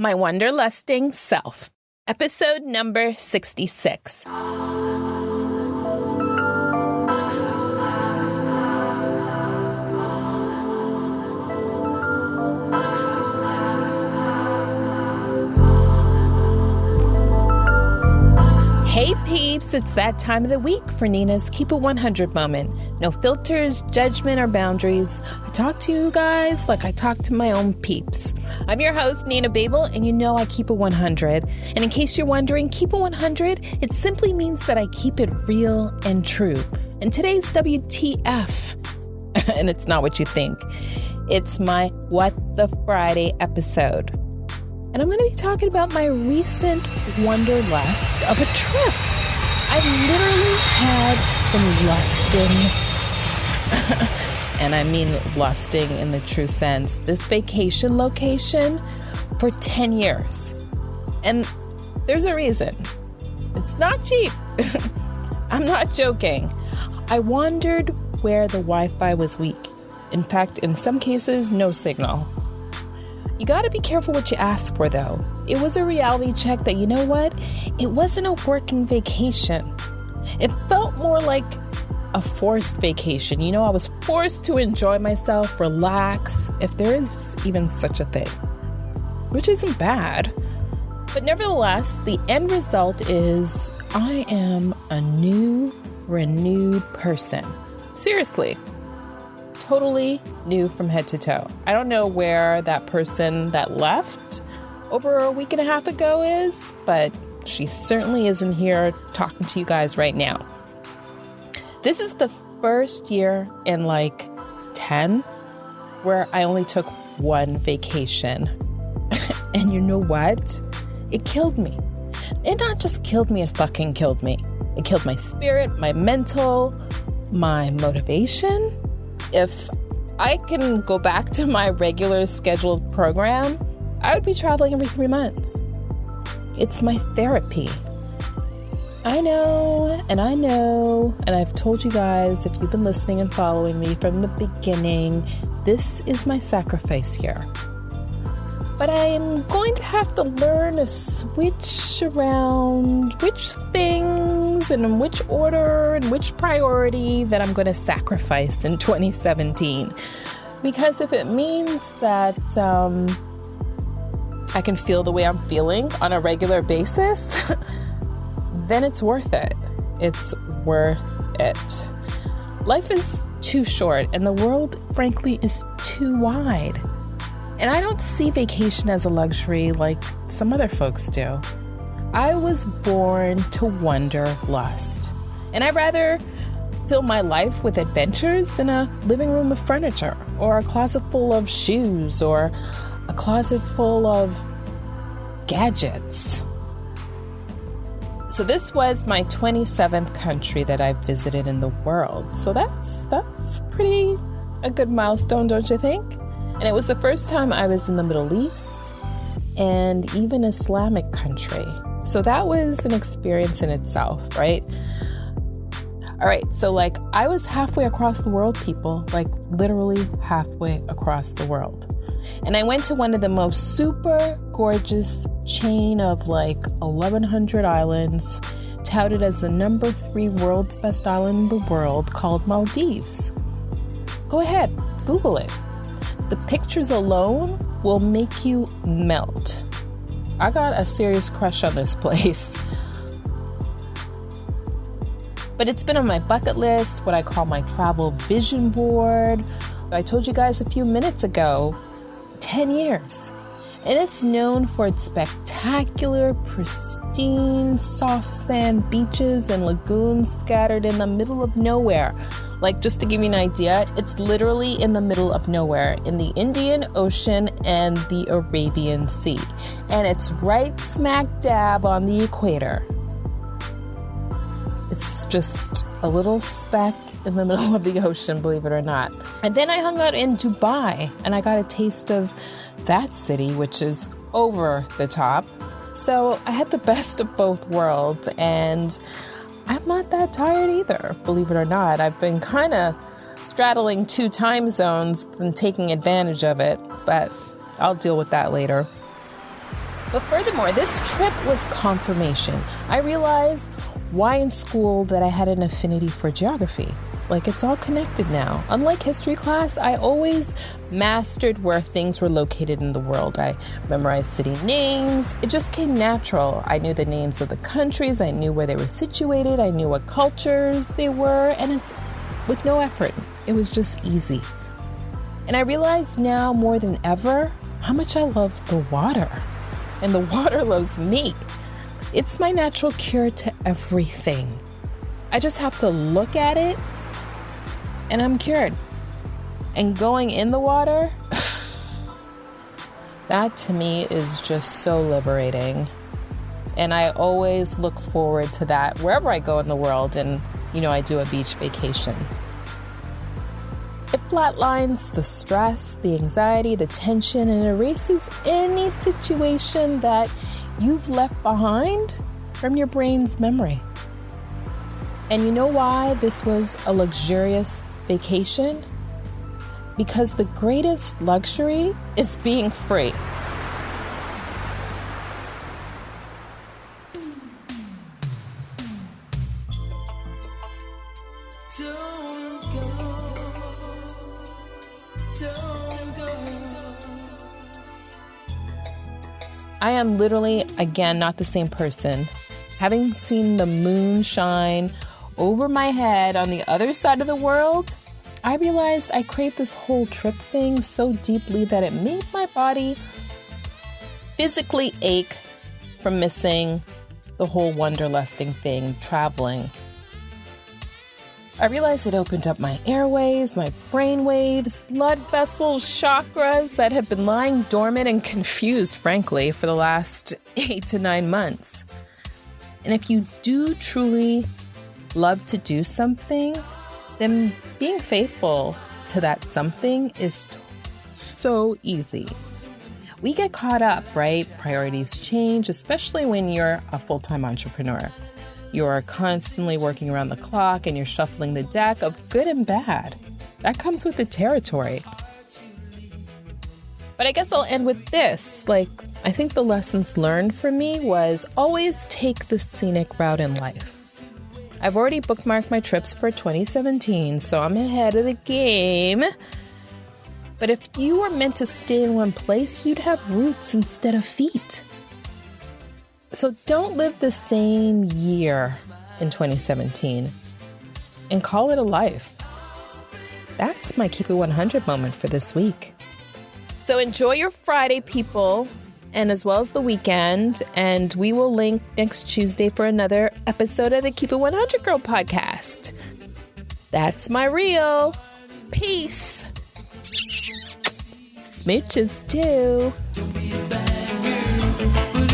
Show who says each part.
Speaker 1: My Wanderlusting Self, episode number 66. Hey peeps, it's that time of the week for Nina's Keep It 100 moment. No filters, judgment, or boundaries. I talk to you guys like I talk to my own peeps. I'm your host, Nina Babel, and you know I keep it 100. And in case you're wondering, keep it 100, it simply means that I keep it real and true. And today's WTF, and it's not what you think, it's my What the Friday episode. And I'm going to be talking about my recent wanderlust of a trip. I literally had been lusting, and I mean lusting in the true sense, this vacation location for 10 years. And there's a reason. It's not cheap. I'm not joking. I wandered where the Wi-Fi was weak. In fact, in some cases, no signal. You gotta be careful what you ask for, though. It was a reality check that, you know what? It wasn't a working vacation. It felt more like a forced vacation. You know, I was forced to enjoy myself, relax, if there is even such a thing, which isn't bad. But nevertheless, the end result is I am a new, renewed person. Seriously. Totally new from head to toe. I don't know where that person that left over a week and a half ago is, but she certainly isn't here talking to you guys right now. This is the first year in like 10 where I only took one vacation. And you know what? It killed me. It not just killed me, it fucking killed me. It killed my spirit, my mental, my motivation. If I can go back to my regular scheduled program, I would be traveling every 3 months. It's my therapy. I know, and I've told you guys, if you've been listening and following me from the beginning, this is my sacrifice here. But I am going to have to learn to switch around which things and in which order and which priority that I'm going to sacrifice in 2017. Because if it means that I can feel the way I'm feeling on a regular basis, then it's worth it. It's worth it. Life is too short and the world, frankly, is too wide. And I don't see vacation as a luxury like some other folks do. I was born to wanderlust. And I'd rather fill my life with adventures than a living room of furniture, or a closet full of shoes, or a closet full of gadgets. So this was my 27th country that I've visited in the world. So that's pretty a good milestone, don't you think? And it was the first time I was in the Middle East and even Islamic country. So that was an experience in itself, right? All right, so like I was halfway across the world, people, like literally halfway across the world. And I went to one of the most super gorgeous chain of like 1,100 islands, touted as the number 3 world's best island in the world, called Maldives. Go ahead, Google it. The pictures alone will make you melt. I got a serious crush on this place. But it's been on my bucket list, what I call my travel vision board. I told you guys a few minutes ago, 10 years. And it's known for its spectacular, pristine, soft sand beaches and lagoons scattered in the middle of nowhere. Like, just to give you an idea, it's literally in the middle of nowhere in the Indian Ocean and the Arabian Sea. And it's right smack dab on the equator. It's just a little speck in the middle of the ocean, believe it or not. And then I hung out in Dubai, and I got a taste of that city, which is over the top. So I had the best of both worlds, and I'm not that tired either, believe it or not. I've been kind of straddling 2 time zones and taking advantage of it, but I'll deal with that later. But furthermore, this trip was confirmation. I realized why in school that I had an affinity for geography. Like, it's all connected now. Unlike history class, I always mastered where things were located in the world. I memorized city names. It just came natural. I knew the names of the countries. I knew where they were situated. I knew what cultures they were. And it's with no effort. It was just easy. And I realize now more than ever how much I love the water. And the water loves me. It's my natural cure to everything. I just have to look at it and I'm cured. And going in the water, that to me is just so liberating. And I always look forward to that wherever I go in the world and, I do a beach vacation. It flatlines the stress, the anxiety, the tension, and erases any situation that you've left behind from your brain's memory. And you know why this was a luxurious vacation? Because the greatest luxury is being free.
Speaker 2: Don't go.
Speaker 1: I am literally, again, not the same person. Having seen the moon shine over my head on the other side of the world, I realized I craved this whole trip thing so deeply that it made my body physically ache from missing the whole wanderlusting thing, traveling. I realized it opened up my airways, my brain waves, blood vessels, chakras that have been lying dormant and confused, frankly, for the last 8 to 9 months. And if you do truly love to do something, then being faithful to that something is so easy. We get caught up, right? Priorities change, especially when you're a full-time entrepreneur. You're constantly working around the clock and you're shuffling the deck of good and bad. That comes with the territory. But I guess I'll end with this. I think the lessons learned for me was always take the scenic route in life. I've already bookmarked my trips for 2017, so I'm ahead of the game. But if you were meant to stay in one place, you'd have roots instead of feet. So don't live the same year in 2017 and call it a life. That's my Keep It 100 moment for this week. So enjoy your Friday, people, and as well as the weekend. And we will link next Tuesday for another episode of the Keep It 100 Girl podcast. That's my reel. Peace. Smooches too.
Speaker 2: Don't be a bad girl, but